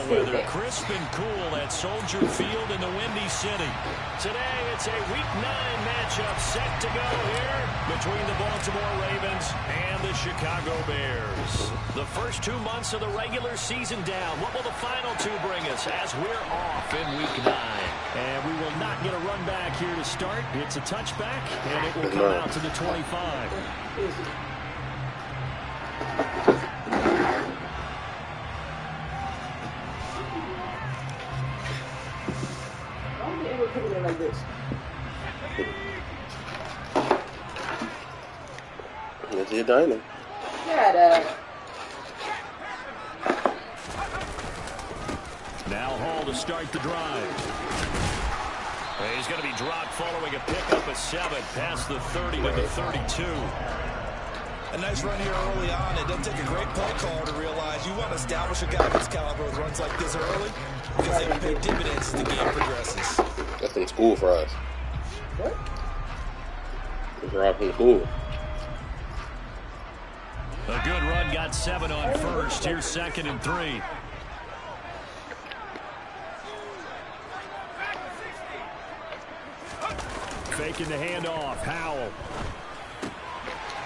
weather, crisp and cool at Soldier Field in the Windy City. Today, it's a Week 9 matchup set to go here between the Baltimore Ravens and the Chicago Bears. The first 2 months of the regular season down. What will the final 2 bring us as we're off in Week 9? And we will not get a run back here to start. It's a touchback, and it will come out to the 25. Like this. That's your diner. Yeah, Now Hall to start the drive. He's going to be dropped following a pickup of 7 past the 30 to the 32. A nice run here early on. It doesn't take a great play caller to realize you want to establish a guy of this caliber with runs like this early because they will pay dividends as the game progresses. That's in school for us. What? It's right from school. A good run got 7 on first. Here's 2nd and 3. Faking the handoff. Howell.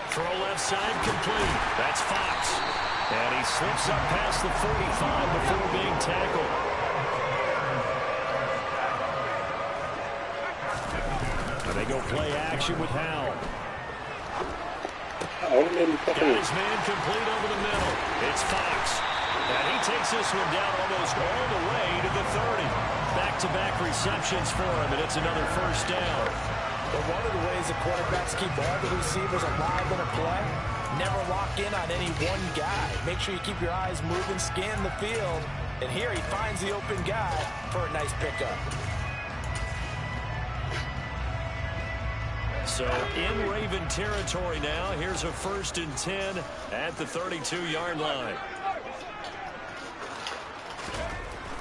Throw left side complete. That's Fox. And he slips up past the 45 before being tackled. And they go play action with Howell. Got his man complete over the middle. It's Fox. And he takes this one down almost all the way to the 30. Back-to-back receptions for him, and it's another first down. But one of the ways the quarterbacks keep all the receivers alive in a play, never lock in on any one guy. Make sure you keep your eyes moving, scan the field. And here he finds the open guy for a nice pickup. So in Raven territory now. Here's a 1st and 10 at the 32-yard line.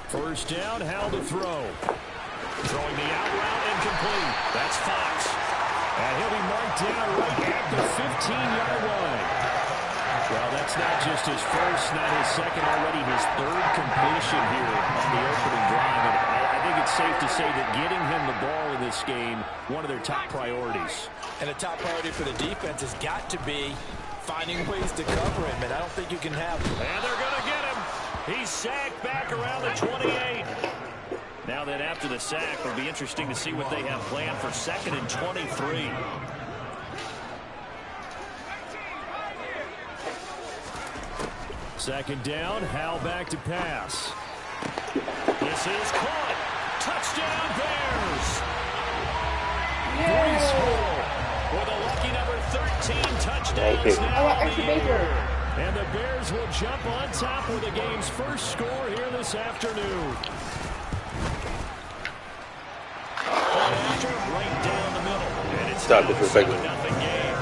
First down, Howell to throw. Throwing the out route and complete. That's Fox. And he'll be marked down right at the 15-yard line. Well, that's not just his first, not his second, already his 3rd completion here on the opening drive. And I think it's safe to say that getting him the ball in this game, one of their top priorities. And a top priority for the defense has got to be finding ways to cover him. And I don't think you can have him. And they're going to get him. He's sacked back around the 28. Now that after the sack, it'll be interesting to see what they have planned for 2nd and 23. Second down, Howell back to pass. This is caught. Touchdown Bears. Brees Hall with a lucky number 13 touchdowns now on the year. And the Bears will jump on top with the game's first score here this afternoon. Right down the middle. And it's Stop disrespecting. 7-0 game.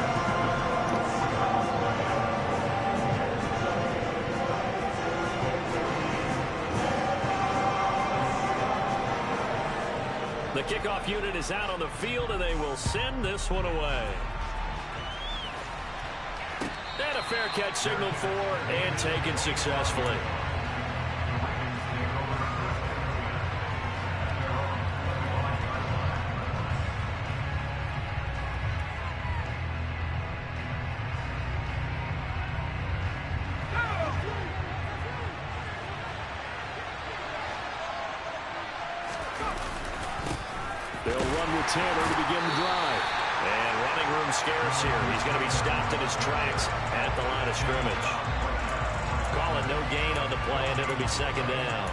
The kickoff unit is out on the field, and they will send this one away. And a fair catch signaled for and taken successfully. They'll run with Tanner to begin the drive. And running room scarce here. He's going to be stopped in his tracks at the line of scrimmage. Calling no gain on the play, and it'll be 2nd down.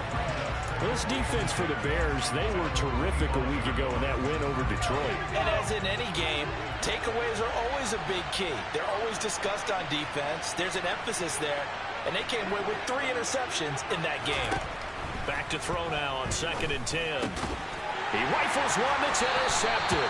This defense for the Bears, they were terrific a week ago in that win over Detroit. And as in any game, takeaways are always a big key. They're always discussed on defense. There's an emphasis there, and they came away with 3 interceptions in that game. Back to throw now on 2nd and 10. He rifles one that's intercepted.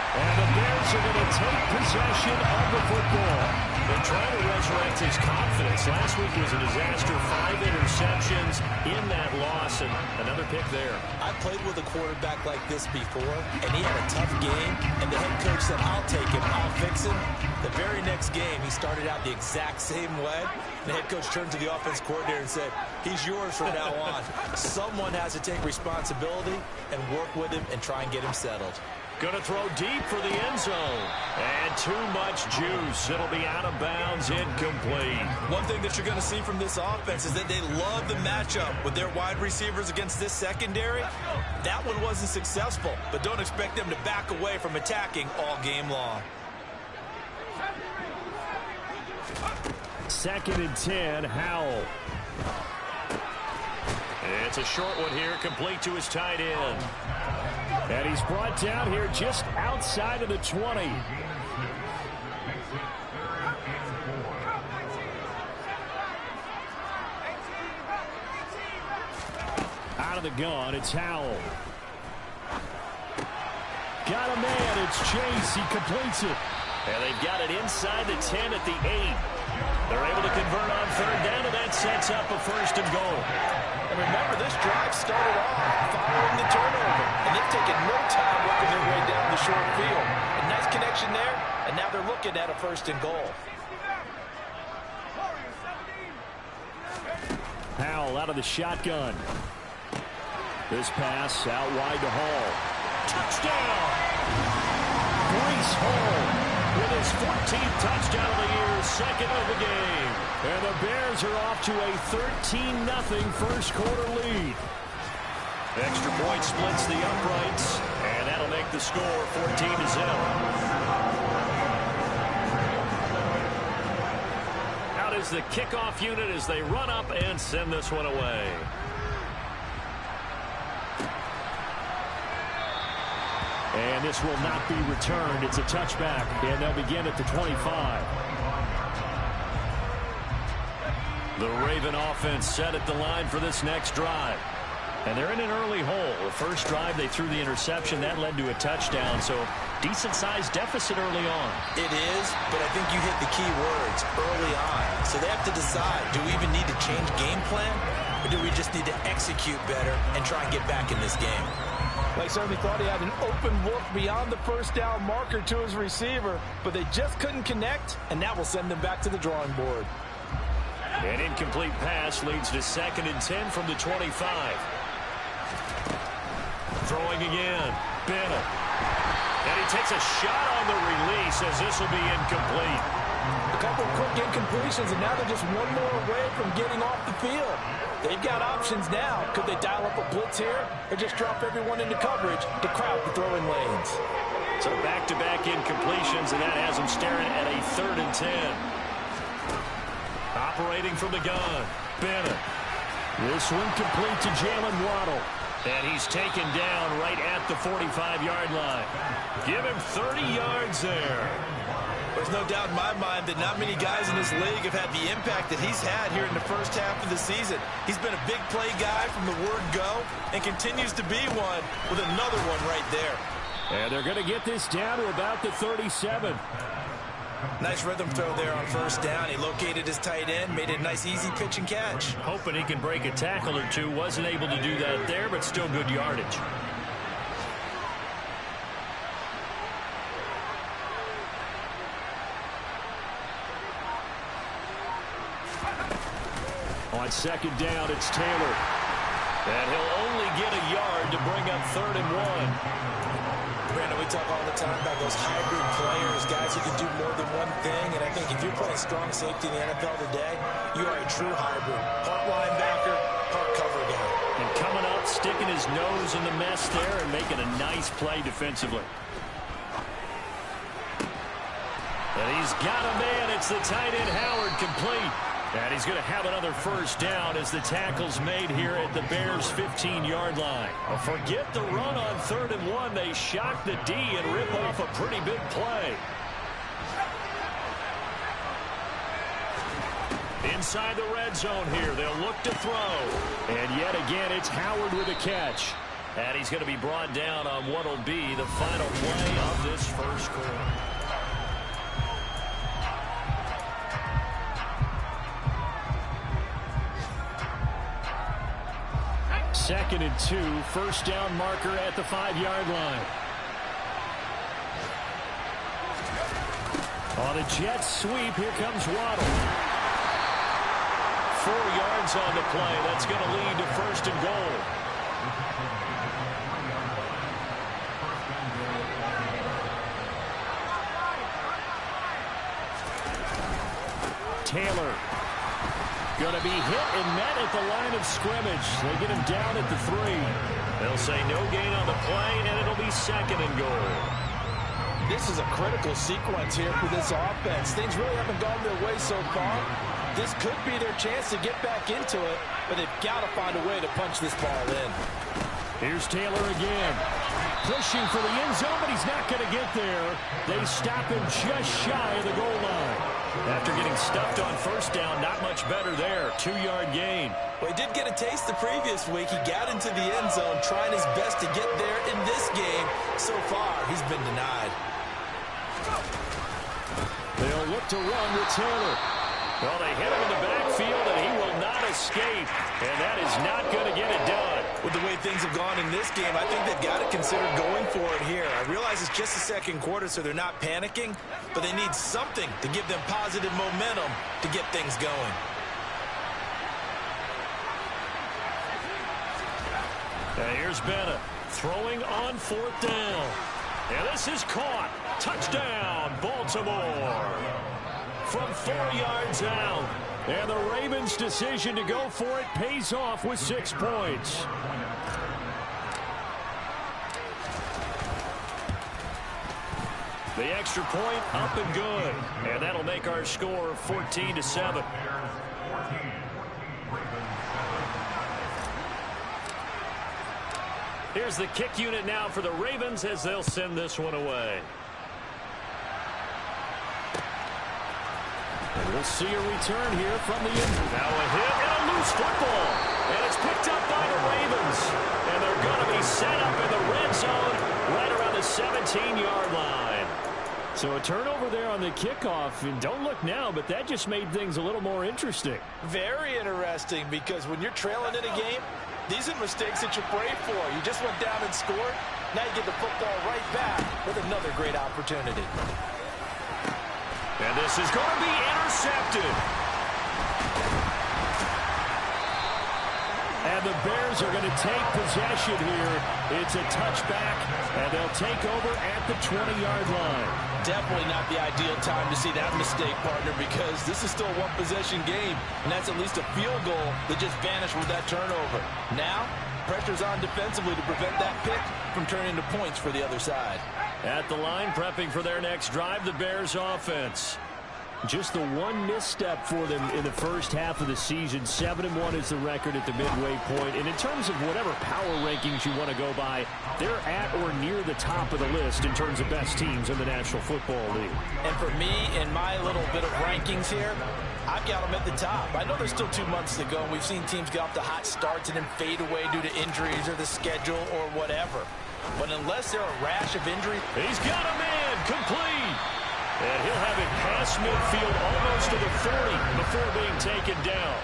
And the Bears are going to take possession of the football. They're trying to resurrect his confidence. Last week was a disaster. 5 interceptions in that loss, and another pick there. I played with a quarterback like this before, and he had a tough game, and the head coach said, I'll take him, I'll fix him. The very next game, he started out the exact same way. The head coach turned to the offense coordinator and said, he's yours from now on. Someone has to take responsibility and work with him and try and get him settled. Going to throw deep for the end zone. And too much juice. It'll be out of bounds, incomplete. One thing that you're going to see from this offense is that they love the matchup with their wide receivers against this secondary. That one wasn't successful, but don't expect them to back away from attacking all game long. 2nd and 10, Howell. It's a short one here, complete to his tight end. And he's brought down here just outside of the 20. Out of the gun, it's Howell. Got a man, it's Chase, he completes it. And they've got it inside the 10 at the 8. They're able to convert on 3rd down, and that sets up a 1st and goal. And remember, this drive started off following the turnover, and they've taken no time working their way down the short field. A nice connection there, and now they're looking at a 1st and goal. Howell out of the shotgun. This pass out wide to Hall. Touchdown! Breece Hall with his 14th touchdown of the year, 2nd of the game. And the Bears are off to a 13-0 first quarter lead. Extra point splits the uprights, and that'll make the score 14-0. Out is the kickoff unit as they run up and send this one away. And this will not be returned. It's a touchback, and they'll begin at the 25. The Raven offense set at the line for this next drive. And they're in an early hole. The first drive, they threw the interception. That led to a touchdown, so decent-sized deficit early on. It is, but I think you hit the key words, early on. So they have to decide, do we even need to change game plan, or do we just need to execute better and try and get back in this game? They certainly thought he had an open look beyond the 1st down marker to his receiver, but they just couldn't connect, and that will send them back to the drawing board. An incomplete pass leads to 2nd and 10 from the 25. Throwing again. Bennett. And he takes a shot on the release as this will be incomplete. A couple of quick incompletions, and now they're just one more away from getting off the field. They've got options now. Could they dial up a blitz here or just drop everyone into coverage to crowd the throwing lanes? So back-to-back incompletions, and that has them staring at a 3rd and 10. Operating from the gun, Bennett. This one complete to Jalen Waddle. And he's taken down right at the 45-yard line. Give him 30 yards there. There's no doubt in my mind that not many guys in this league have had the impact that he's had here in the first half of the season. He's been a big play guy from the word go and continues to be one with another one right there. And they're going to get this down to about the 37. Nice rhythm throw there on 1st down. He located his tight end, made a nice easy pitch and catch. Hoping he can break a tackle or two. Wasn't able to do that there, but still good yardage. On 2nd down, it's Taylor. And he'll only get a yard to bring up 3rd and 1. Brandon, we talk all the time about those hybrid players, guys who can do more than one thing. And I think if you're playing strong safety in the NFL today, you are a true hybrid. Part linebacker, part cover guy. And coming up, sticking his nose in the mess there and making a nice play defensively. And he's got a man. It's the tight end, Howard, complete. And he's going to have another 1st down as the tackle's made here at the Bears' 15-yard line. Forget the run on 3rd and 1. They shock the D and rip off a pretty big play. Inside the red zone here. They'll look to throw. And yet again, it's Howard with a catch. And he's going to be brought down on what'll be the final play of this first quarter. 2nd and 2. First down marker at the 5-yard line. On a jet sweep, here comes Waddle. 4 yards on the play. That's going to lead to 1st and goal. Taylor going to be hit and met at the line of scrimmage. They get him down at the 3. They'll say no gain on the play, and it'll be 2nd and goal. This is a critical sequence here for this offense. Things really haven't gone their way so far. This could be their chance to get back into it, but they've got to find a way to punch this ball in. Here's Taylor again. Pushing for the end zone, but he's not going to get there. They stop him just shy of the goal line. After getting stuffed on 1st down, not much better there. 2-yard gain. Well, he did get a taste the previous week. He got into the end zone, trying his best to get there in this game. So far, he's been denied. They'll look to run with Taylor. Well, they hit him in the backfield, and he will not escape. And that is not going to get it done. With the way things have gone in this game, I think they've got to consider going for it here. I realize it's just the 2nd quarter, so they're not panicking, but they need something to give them positive momentum to get things going. And here's Bennett throwing on 4th down. And this is caught. Touchdown, Baltimore. From 4 yards out. And the Ravens' decision to go for it pays off with 6 points. The extra point up and good. And that'll make our score 14-7. Here's the kick unit now for the Ravens as they'll send this one away. And we'll see a return here from the end. Now a hit and a loose football. And it's picked up by the Ravens. And they're going to be set up in the red zone right around the 17-yard line. So a turnover there on the kickoff. And don't look now, but that just made things a little more interesting. Very interesting, because when you're trailing in a game, these are mistakes that you pray for. You just went down and scored. Now you get the football right back with another great opportunity. And this is going to be intercepted. And the Bears are going to take possession here. It's a touchback, and they'll take over at the 20-yard line. Definitely not the ideal time to see that mistake, partner, because this is still a one-possession game, and that's at least a field goal that just vanished with that turnover. Now, pressure's on defensively to prevent that pick from turning into points for the other side. At the line, prepping for their next drive, the Bears offense. Just the one misstep for them in the first half of the season. 7-1 is the record at the midway point. And in terms of whatever power rankings you want to go by, they're at or near the top of the list in terms of best teams in the National Football League. And for me, in my little bit of rankings here, I've got them at the top. I know there's still 2 months to go, and we've seen teams get off to hot starts and then fade away due to injuries or the schedule or whatever. But unless there are a rash of injury, he's got a man complete. And he'll have it past midfield almost to the 40 before being taken down.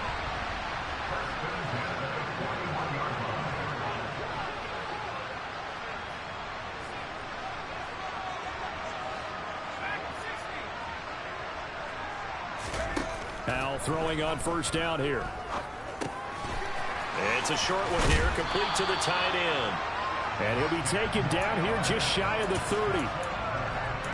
Al throwing on 1st down here. It's a short one here, complete to the tight end. And he'll be taken down here just shy of the 30.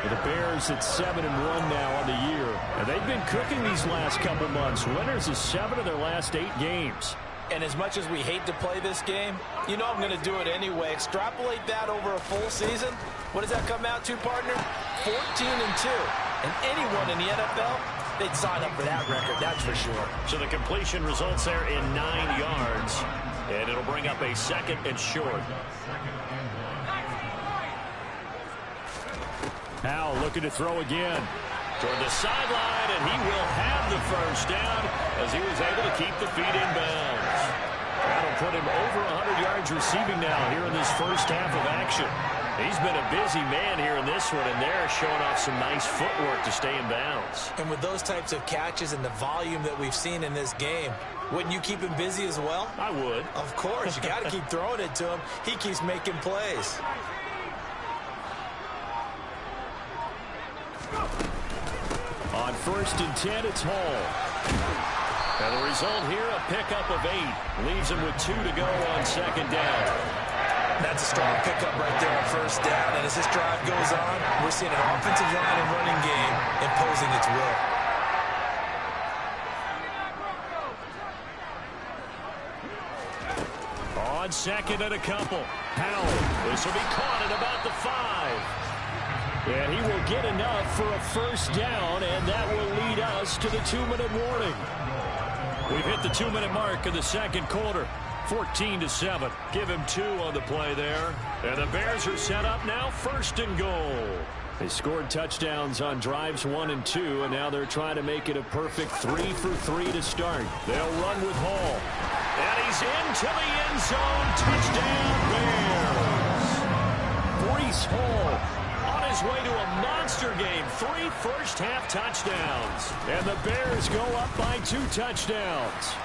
The Bears at 7-1 now on the year. And they've been cooking these last couple months. Winners of 7 of their last 8 games. And as much as we hate to play this game, you know I'm going to do it anyway. Extrapolate that over a full season. What does that come out to, partner? 14-2. And anyone in the NFL, they'd sign up for that record, that's for sure. So the completion results there in 9 yards. And it'll bring up a 2nd and short. Powell looking to throw again toward the sideline, and he will have the 1st down as he was able to keep the feet in bounds. That'll put him over 100 yards receiving now here in this first half of action. He's been a busy man here in this one, and they're showing off some nice footwork to stay in bounds. And with those types of catches and the volume that we've seen in this game, wouldn't you keep him busy as well? I would. Of course. You got to keep throwing it to him. He keeps making plays. On 1st and 10, it's Hall. And the result here, a pickup of 8. Leaves him with 2 to go on 2nd down. That's a strong pickup right there on 1st down. And as this drive goes on, we're seeing an offensive line and running game imposing its will. On 2nd and a couple. Howell. This will be caught at about the 5. And he will get enough for a 1st down, and that will lead us to the 2-minute warning. We've hit the 2-minute mark in the 2nd quarter. 14-7. Give him 2 on the play there. And the Bears are set up now, 1st and goal. They scored touchdowns on drives 1 and 2, and now they're trying to make it a perfect 3 for 3 to start. They'll run with Hall. And he's into the end zone. Touchdown, Bears. Breece Hall on his way to a monster game. 3 first-half touchdowns. And the Bears go up by 2 touchdowns.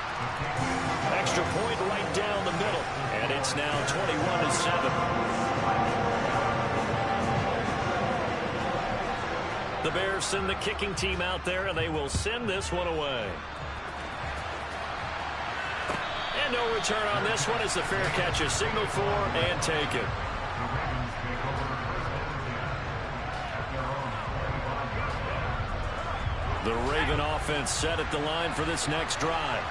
Extra point right down the middle. And it's now 21-7. The Bears send the kicking team out there, and they will send this one away. And no return on this one as the fair catch is signaled for and taken. The Raven offense set at the line for this next drive.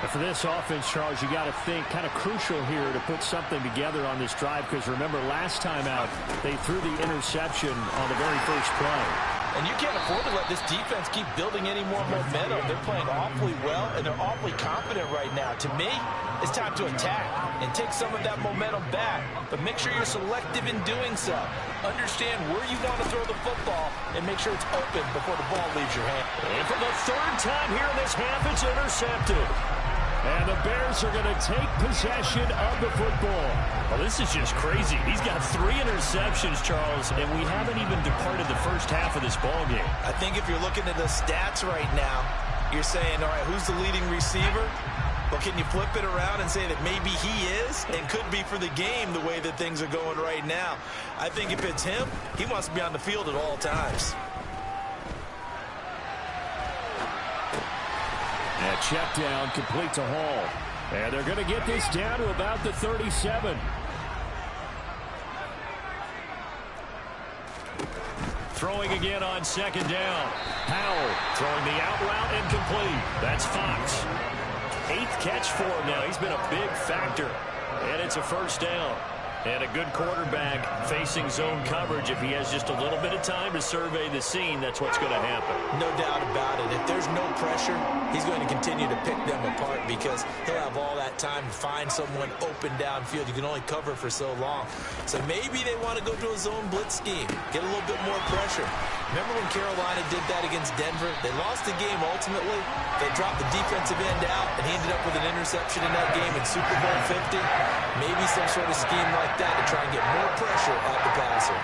And for this offense, Charles, you got to think kind of crucial here to put something together on this drive, because remember last time out they threw the interception on the very first play. And you can't afford to let this defense keep building any more momentum. They're playing awfully well, and they're awfully confident right now. To me, it's time to attack and take some of that momentum back. But make sure you're selective in doing so. Understand where you want to throw the football and make sure it's open before the ball leaves your hand. And for the 3rd time here in this half, it's intercepted. And the Bears are going to take possession of the football. Well, this is just crazy. He's got 3 interceptions, Charles, and we haven't even departed the first half of this ball game. I think if you're looking at the stats right now, you're saying, all right, who's the leading receiver? Well, can you flip it around and say that maybe he is and could be for the game the way that things are going right now? I think if it's him, he wants to be on the field at all times. That check down complete to Hall. And they're going to get this down to about the 37. Throwing again on 2nd down. Howell throwing the out route incomplete. That's Fox. 8th catch for him now. He's been a big factor. And it's a 1st down. And a good quarterback facing zone coverage. If he has just a little bit of time to survey the scene, that's what's going to happen. No doubt about it. If there's no pressure, he's going to continue to pick them apart because he'll have all that time to find someone open downfield. You can only cover for so long. So maybe they want to go to a zone blitz scheme, get a little bit more pressure. Remember when Carolina did that against Denver? They lost the game ultimately. They dropped the defensive end out, and he ended up with an interception in that game in Super Bowl 50. Maybe some sort of scheme like that to try and get more pressure at the passer.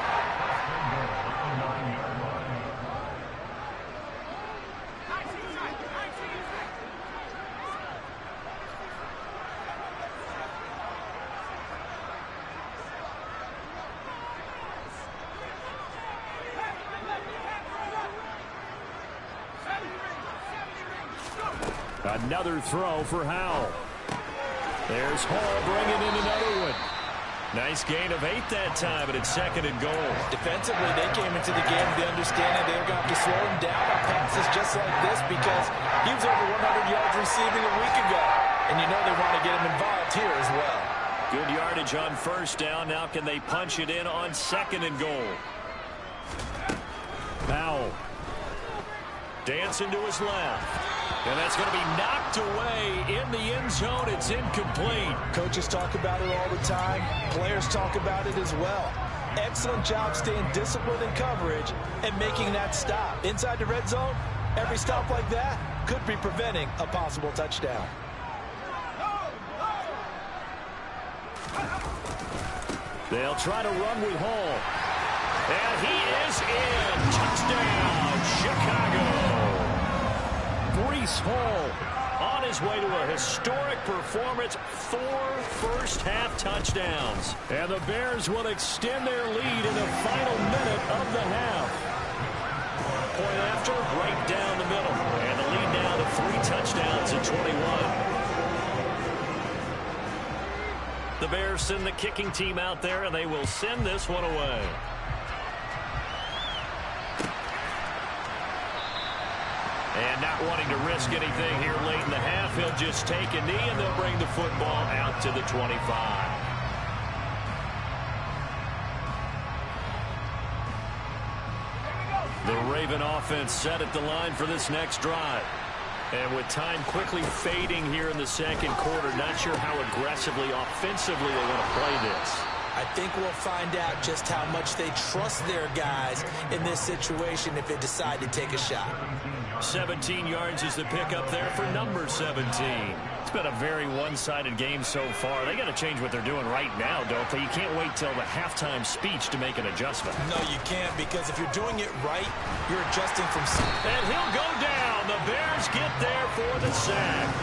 Another throw for Howell. There's Hall bringing in another one. Nice gain of 8 that time, but it's 2nd and goal. Defensively, they came into the game with the understanding they were going to have to slow him down on passes just like this because he was over 100 yards receiving a week ago. And you know they want to get him involved here as well. Good yardage on 1st down. Now can they punch it in on 2nd and goal? Powell. Dancing to his left. And that's going to be knocked away in the end zone. It's incomplete. Coaches talk about it all the time. Players talk about it as well. Excellent job staying disciplined in coverage and making that stop. Inside the red zone, every stop like that could be preventing a possible touchdown. They'll try to run with Hall. And he is in. Touchdown, Chicago. Breece Hall on his way to a historic performance. 4 first-half touchdowns. And the Bears will extend their lead in the final minute of the half. Point after, right down the middle. And the lead now to 3 touchdowns at 21. The Bears send the kicking team out there, and they will send this one away. And not wanting to risk anything here late in the half, he'll just take a knee, and they'll bring the football out to the 25. The Raven offense set at the line for this next drive. And with time quickly fading here in the second quarter, not sure how aggressively, offensively they want to play this. I think we'll find out just how much they trust their guys in this situation if they decide to take a shot. 17 yards is the pickup there for number 17. It's been a very one-sided game so far. They got to change what they're doing right now, don't they? You can't wait till the halftime speech to make an adjustment. No, you can't, because if you're doing it right, you're adjusting from... And he'll go down. The Bears get there for the sack.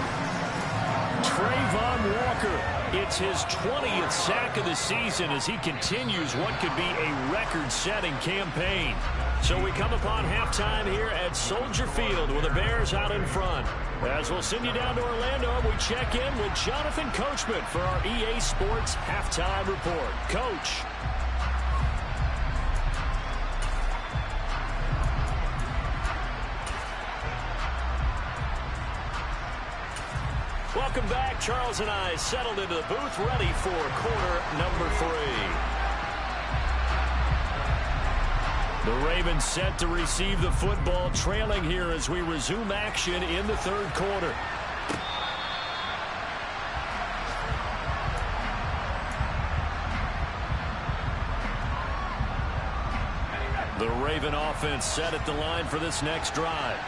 Trayvon Walker, it's his 20th sack of the season as he continues what could be a record-setting campaign. So we come upon halftime here at Soldier Field with the Bears out in front. As we'll send you down to Orlando, we check in with Jonathan Coachman for our EA Sports Halftime Report. Coach. Welcome back. Charles and I settled into the booth, ready for quarter number 3. The Ravens set to receive the football, trailing here as we resume action in the third quarter. The Raven offense set at the line for this next drive.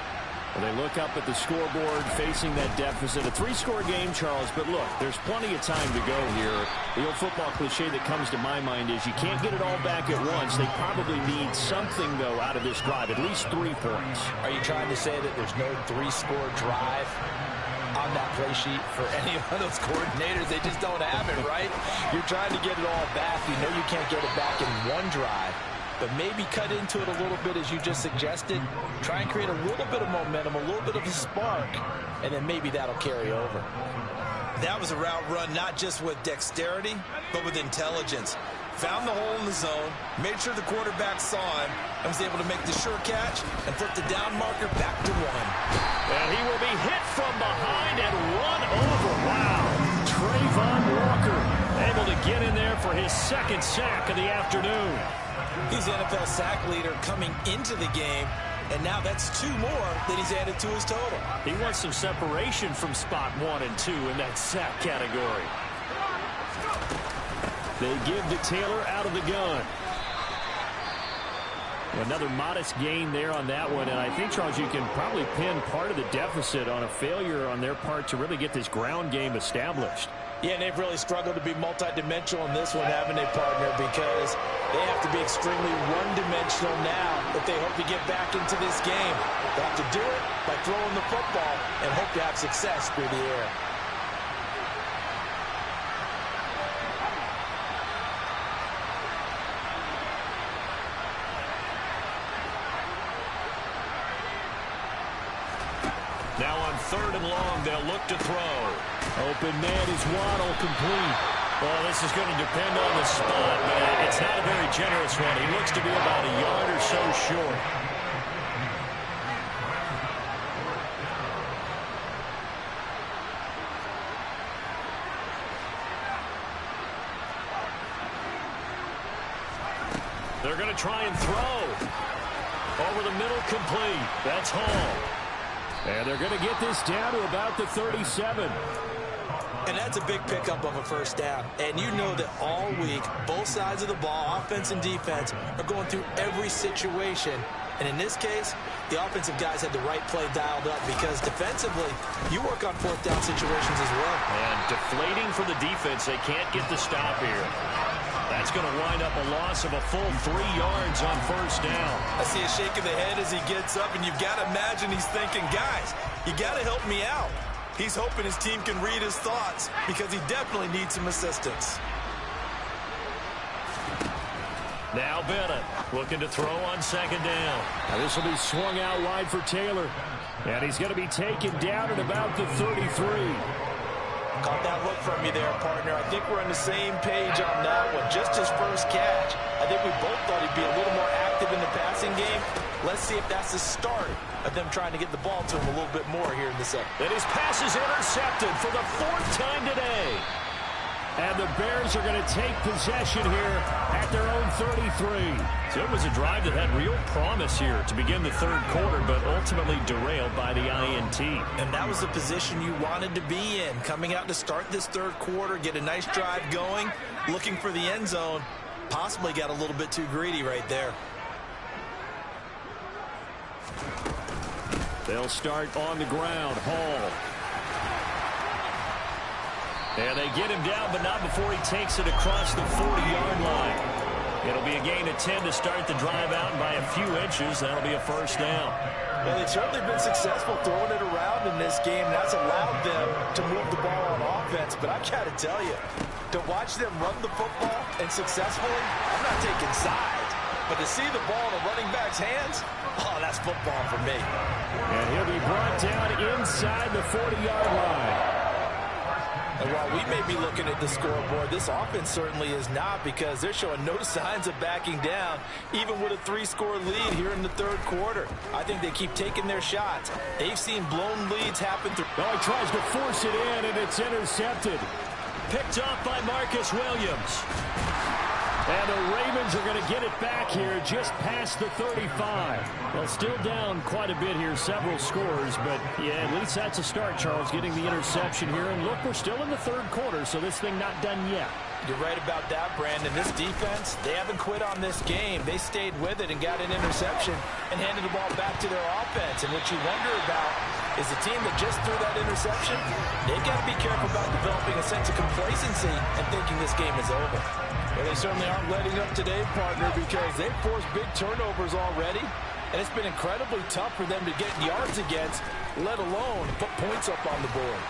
They look up at the scoreboard facing that deficit. A 3-score game, Charles, but look, there's plenty of time to go here. The old football cliche that comes to my mind is you can't get it all back at once. They probably need something, though, out of this drive, at least 3 points. Are you trying to say that there's no 3-score drive on that play sheet for any of those coordinators? They just don't have it, right? You're trying to get it all back. You know you can't get it back in one drive. But maybe cut into it a little bit as you just suggested. Try and create a little bit of momentum, a little bit of a spark, and then maybe that'll carry over. That was a route run not just with dexterity, but with intelligence. Found the hole in the zone, made sure the quarterback saw him, and was able to make the sure catch and flip the down marker back to 1. And he will be hit from behind and run over. Wow. Trayvon Walker able to get in there for his 2nd sack of the afternoon. He's the NFL sack leader coming into the game, and now that's 2 more that he's added to his total. He wants some separation from spot 1 and 2 in that sack category. They give to Taylor out of the gun. Another modest gain there on that one, and I think, Charles, you can probably pin part of the deficit on a failure on their part to really get this ground game established. Yeah, and they've really struggled to be multidimensional in this one, haven't they, partner? Because they have to be extremely one-dimensional now if they hope to get back into this game. They have to do it by throwing the football and hope to have success through the air. Now on 3rd and long, they'll look to throw. Open man is Waddle, complete. Well, this is going to depend on the spot, but it's not a very generous one. He looks to be about a yard or so short. They're going to try and throw. Over the middle, complete. That's Hall. And they're going to get this down to about the 37. And that's a big pickup of a first down. And you know that all week, both sides of the ball, offense and defense, are going through every situation. And in this case, the offensive guys had the right play dialed up because defensively, you work on 4th down situations as well. And deflating for the defense. They can't get the stop here. That's going to wind up a loss of a full 3 yards on first down. I see a shake of the head as he gets up, and you've got to imagine he's thinking, guys, you got to help me out. He's hoping his team can read his thoughts because he definitely needs some assistance. Now Bennett looking to throw on second down. Now this will be swung out wide for Taylor. And he's going to be taken down at about the 33. Caught that look from you there, partner. I think we're on the same page on that one. Just his first catch. I think we both thought he'd be a little more active in the passing game. Let's see if that's the start of them trying to get the ball to him a little bit more here in the second. And his pass is intercepted for the 4th time today. And the Bears are going to take possession here at their own 33. So it was a drive that had real promise here to begin the third quarter, but ultimately derailed by the INT. And that was the position you wanted to be in. Coming out to start this third quarter, get a nice drive going, looking for the end zone. Possibly got a little bit too greedy right there. They'll start on the ground. Hall. And they get him down, but not before he takes it across the 40-yard line. It'll be a gain of 10 to start the drive out, and by a few inches, that'll be a first down. Well, they've certainly been successful throwing it around in this game. That's allowed them to move the ball on offense. But I've got to tell you, to watch them run the football and successfully, I'm not taking sides. But to see the ball in a running back's hands, oh, that's football for me. And he'll be brought down inside the 40-yard line. And while we may be looking at the scoreboard, this offense certainly is not, because they're showing no signs of backing down, even with a 3-score lead here in the third quarter. I think they keep taking their shots. They've seen blown leads happen through. Oh, he tries to force it in, and it's intercepted. Picked off by Marcus Williams. And the Ravens are going to get it back here just past the 35. Well, still down quite a bit here, several scores, but yeah, at least that's a start, Charles, getting the interception here. And look, we're still in the third quarter, so this thing not done yet. You're right about that, Brandon. This defense, they haven't quit on this game. They stayed with it and got an interception and handed the ball back to their offense. And what you wonder about is the team that just threw that interception, they've got to be careful about developing a sense of complacency and thinking this game is over. Well, they certainly aren't letting up today, partner, because they've forced big turnovers already, and it's been incredibly tough for them to get yards against, let alone put points up on the board.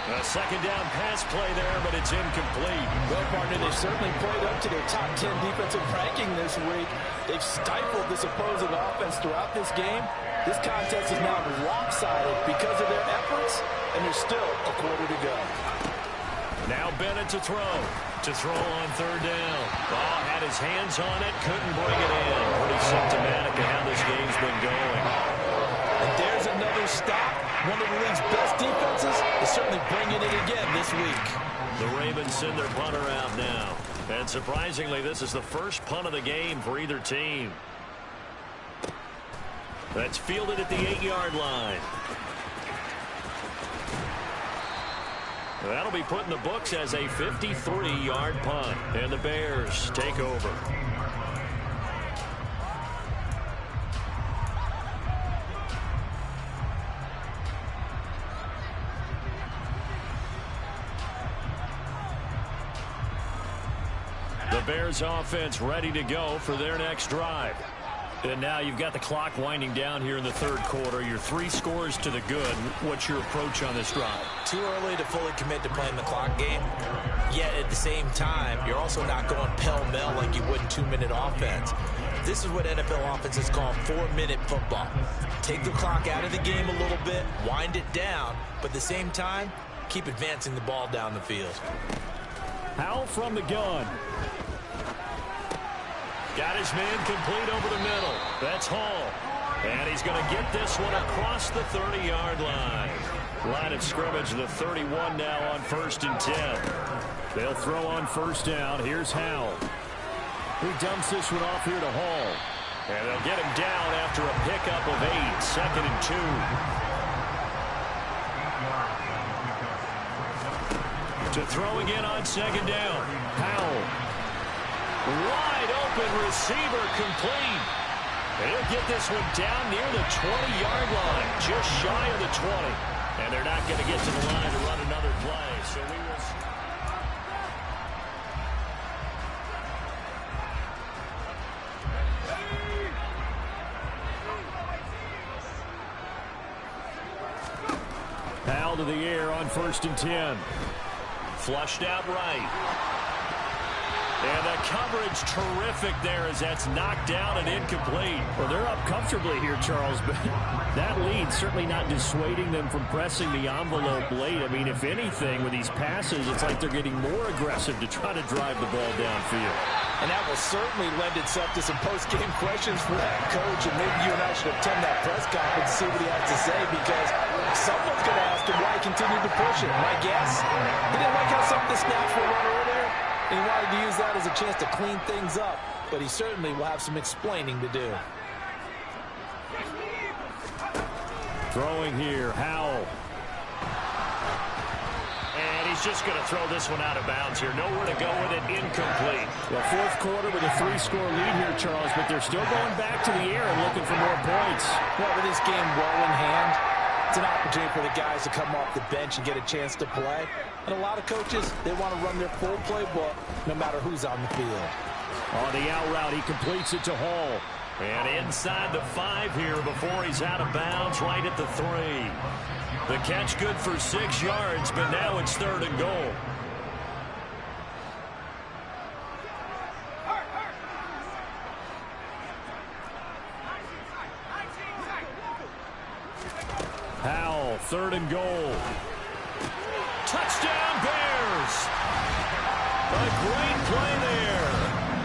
A second down pass play there, but it's incomplete. Well, partner, they've certainly played up to their top 10 defensive ranking this week. They've stifled this opposing offense throughout this game. This contest is now lopsided because of their efforts, and there's still a quarter to go. Now Bennett to throw. To throw on third down. Ball had his hands on it, couldn't bring it in. Pretty symptomatic of how this game's been going. And there's another stop. One of the league's best defenses is certainly bringing it again this week. The Ravens send their punter out now. And surprisingly, this is the first punt of the game for either team. That's fielded at the 8-yard line. That'll be put in the books as a 53-yard punt. And the Bears take over. The Bears offense ready to go for their next drive. And now you've got the clock winding down here in the third quarter. You're 3 scores to the good. What's your approach on this drive? Too early to fully commit to playing the clock game. Yet at the same time, you're also not going pell-mell like you would in 2-minute offense. This is what NFL offenses call 4-minute football. Take the clock out of the game a little bit, wind it down, but at the same time, keep advancing the ball down the field. Howell from the gun. Got his man complete over the middle. That's Hall. And he's going to get this one across the 30-yard line. Line of scrimmage, the 31 now on 1st and 10. They'll throw on first down. Here's Howell. He dumps this one off here to Hall. And they'll get him down after a pickup of 8. 2nd and 2. To throw again on 2nd down. Howell. Wide open receiver complete. And he'll get this one down near the 20-yard line, just shy of the 20. And they're not going to get to the line to run another play. So we will. ball to the air on 1st and 10. Flushed out right. And the coverage terrific there as that's knocked down and incomplete. Well, they're up comfortably here, Charles, but that lead certainly not dissuading them from pressing the envelope late. I mean, if anything, with these passes, it's like they're getting more aggressive to try to drive the ball downfield. And that will certainly lend itself to some post-game questions for that coach, and maybe you and I should attend that press conference to see what he has to say, because someone's going to ask him why he continued to push it. My guess, he didn't like how some of the snaps were run earlier, and he wanted to use that as a chance to clean things up, but he certainly will have some explaining to do. Throwing here, Howell. And he's just going to throw this one out of bounds here. Nowhere to go with it, incomplete. Well, 4th quarter with a 3-score lead here, Charles, but they're still going back to the air and looking for more points. Well, with this game well in hand, it's an opportunity for the guys to come off the bench and get a chance to play. And a lot of coaches, they want to run their full playbook no matter who's on the field. On the out route, he completes it to Hall. And inside the 5 here before he's out of bounds, right at the 3. The catch good for 6 yards, but now it's 3rd and goal. Howell, 3rd and goal. Touchdown, Bears! A great play there.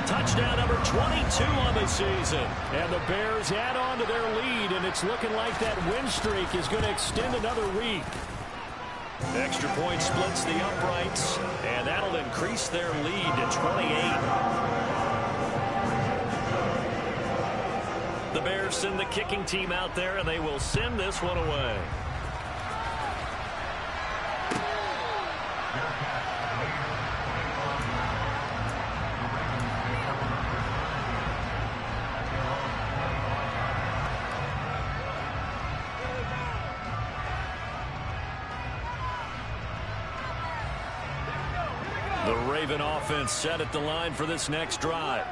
Touchdown number 22 on the season. And the Bears add on to their lead, and it's looking like that win streak is going to extend another week. Extra point splits the uprights, and that'll increase their lead to 28. The Bears send the kicking team out there, and they will send this one away. The Raven offense set at the line for this next drive.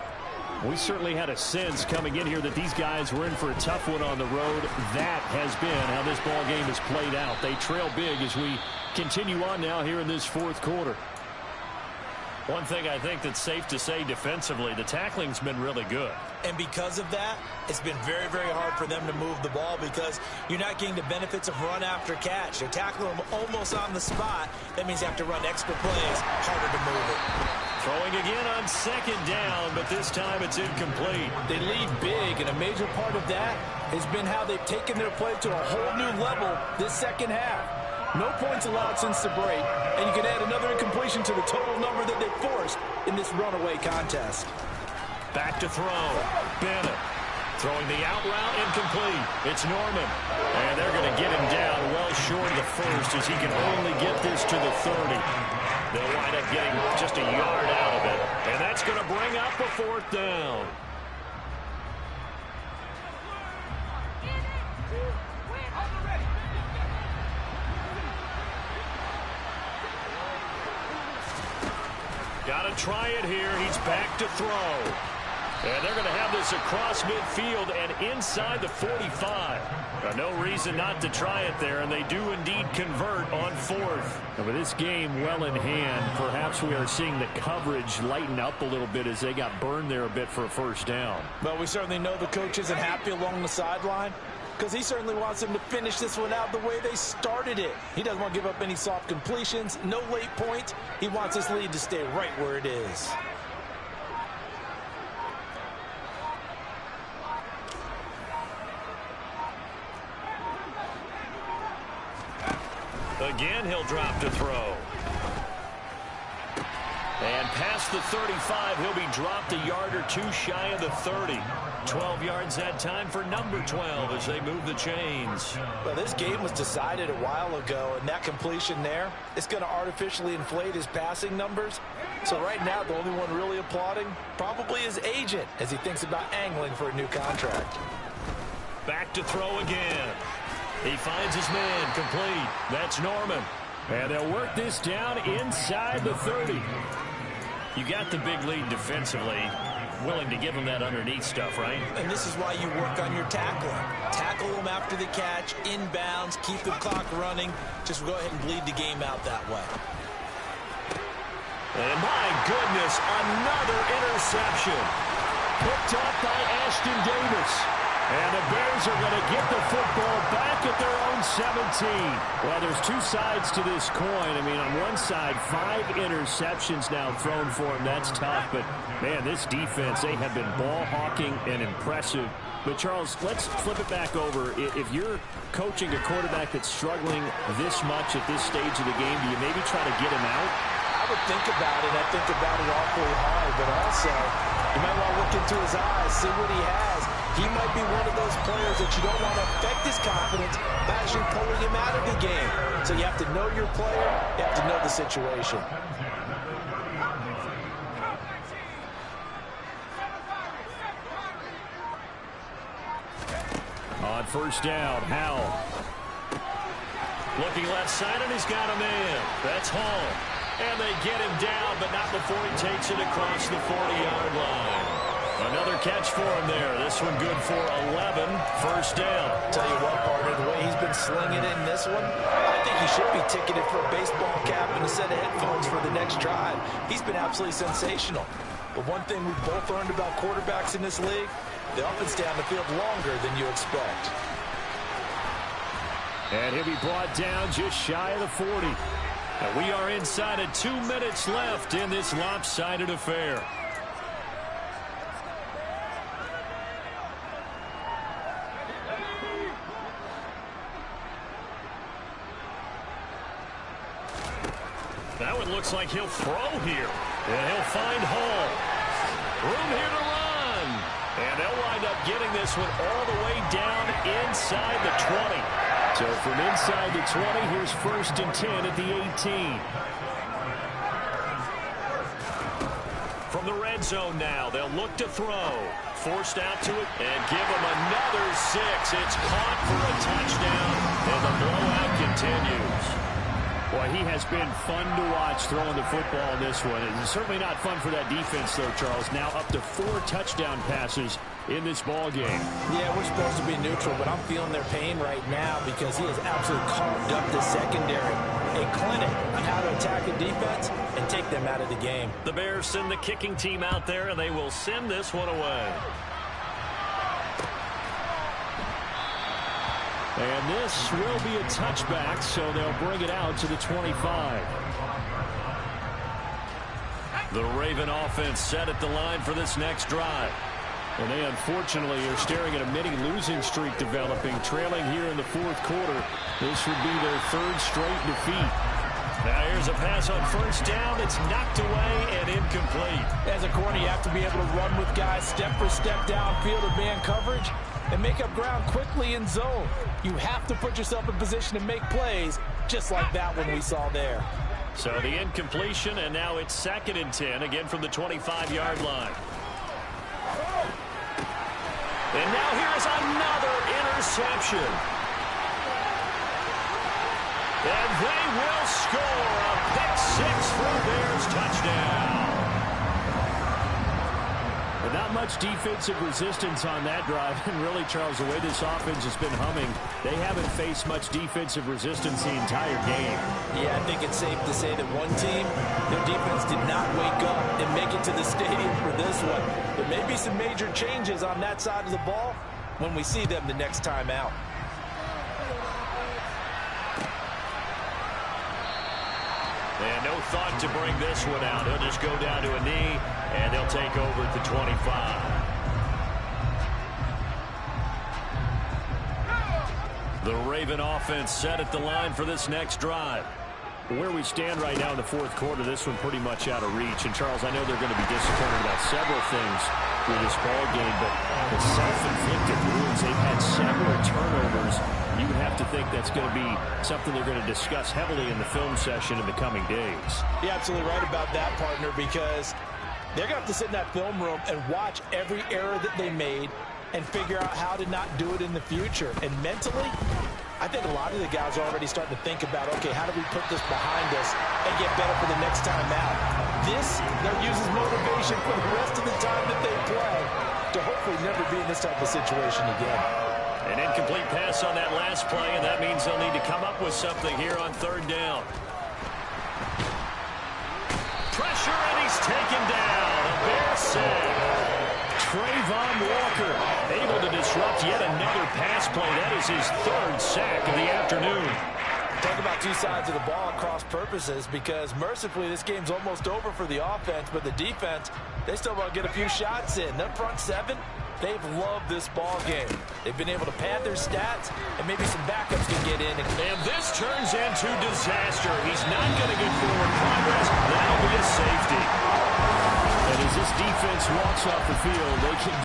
We certainly had a sense coming in here that these guys were in for a tough one on the road. That has been how this ball game has played out. They trail big as we continue on now here in this 4th quarter. One thing I think that's safe to say defensively, the tackling's been really good. And because of that, it's been very, very hard for them to move the ball because you're not getting the benefits of run after catch. They're tackling them almost on the spot. That means you have to run extra plays, harder to move it. Throwing again on 2nd down, but this time it's incomplete. They lead big, and a major part of that has been how they've taken their play to a whole new level this 2nd half. No points allowed since the break, and you can add another incompletion to the total number that they forced in this runaway contest. Back to throw. Bennett throwing the out route, incomplete. It's Norman, and they're going to get him down well short of the 1st as he can only get this to the 30. They'll wind up getting just a yard out of it, and that's going to bring up a 4th down. Got to try it here. He's back to throw. And they're going to have this across midfield and inside the 45. No reason not to try it there, and they do indeed convert on 4th. And with this game well in hand, perhaps we are seeing the coverage lighten up a little bit as they got burned there a bit for a 1st down. Well, we certainly know the coach isn't happy along the sideline because he certainly wants them to finish this one out the way they started it. He doesn't want to give up any soft completions, no late points. He wants this lead to stay right where it is. Again, he'll drop to throw. And past the 35, he'll be dropped a yard or 2 shy of the 30. 12 yards that time for number 12 as they move the chains. Well, this game was decided a while ago, and that completion there is going to artificially inflate his passing numbers. So right now, the only one really applauding probably his agent as he thinks about angling for a new contract. Back to throw again. He finds his man, complete. That's Norman. And they'll work this down inside the 30. You got the big lead defensively. willing to give him that underneath stuff, right? And this is why you work on your tackling. Tackle them after the catch, inbounds, keep the clock running. Just go ahead and bleed the game out that way. And my goodness, another interception. Picked off by Ashton Davis. And the Bears are going to get the football back at their own 17. Well, there's two sides to this coin. I mean, on one side, 5 interceptions now thrown for him. That's tough. But, man, this defense, they have been ball hawking and impressive. But, Charles, let's flip it back over. If you're coaching a quarterback that's struggling this much at this stage of the game, do you maybe try to get him out? I would think about it. I think about it awfully hard. But also, you might want to look into his eyes, see what he has. He might be one of those players that you don't want to affect his confidence by actually pulling him out of the game. So you have to know your player. You have to know the situation. On first down, Howell. Looking left side, and he's got a man. That's Hall. And they get him down, but not before he takes it across the 40-yard line. Another catch for him there. This one good for 11. First down. Tell you what, partner, the way he's been slinging in this one, I think he should be ticketed for a baseball cap and a set of headphones for the next drive. He's been absolutely sensational. But one thing we've both learned about quarterbacks in this league, they often stay on the field longer than you expect. And he'll be brought down just shy of the 40. And we are inside of 2 minutes left in this lopsided affair. That one looks like he'll throw here. And he'll find Hall. Room here to run. And they'll wind up getting this one all the way down inside the 20. So from inside the 20, here's 1st and 10 at the 18. From the red zone now, they'll look to throw. Forced out to it and give him another 6. It's caught for a touchdown, and the blowout continues. Boy, he has been fun to watch throwing the football in this one. It's certainly not fun for that defense, though, Charles. Now up to 4 touchdown passes in this ball game. Yeah, we're supposed to be neutral, but I'm feeling their pain right now because he has absolutely carved up the secondary. A clinic on how to attack a defense and take them out of the game. The Bears send the kicking team out there, and they will send this one away. And this will be a touchback, so they'll bring it out to the 25. The Raven offense set at the line for this next drive. And they unfortunately are staring at a mini losing streak developing, trailing here in the 4th quarter. This would be their 3rd straight defeat. Now here's a pass on first down. It's knocked away and incomplete. As a corner, you have to be able to run with guys step for step downfield or man coverage and make up ground quickly in zone. You have to put yourself in position to make plays just like that one we saw there. So the incompletion, and now it's 2nd and 10, again from the 25-yard line. And now here's another interception. And they will score a pick 6 for a Bears touchdown. But not much defensive resistance on that drive. And really, Charles, the way this offense has been humming, they haven't faced much defensive resistance the entire game. Yeah, I think it's safe to say that one team, their defense did not wake up and make it to the stadium for this one. There may be some major changes on that side of the ball when we see them the next time out. And no thought to bring this one out. He'll just go down to a knee, and they'll take over at the 25. The Raven offense set at the line for this next drive. Where we stand right now in the 4th quarter, this one pretty much out of reach. And, Charles, I know they're going to be disappointed about several things with this ball game, but the self-inflicted wounds, they've had several turnovers. You would have to think that's going to be something they're going to discuss heavily in the film session in the coming days. You're absolutely right about that, partner, because they're going to have to sit in that film room and watch every error that they made and figure out how to not do it in the future. And mentally, I think a lot of the guys are already starting to think about, okay, how do we put this behind us and get better for the next time out? This, they'll use as motivation for the rest of the time that they play to hopefully never be in this type of situation again. An incomplete pass on that last play, and that means they'll need to come up with something here on third down. Pressure, and he's taken down. A Bear sack. Trayvon Walker able to disrupt yet another pass play. That is his third sack of the afternoon. Talk about two sides of the ball at cross purposes, because mercifully this game's almost over for the offense, but the defense, they still want to get a few shots in. Their front seven, they've loved this ball game. They've been able to pad their stats, and maybe some backups can get in. And this turns into disaster. He's not going to get forward progress. That'll be a safety. And as this defense walks off the field, they can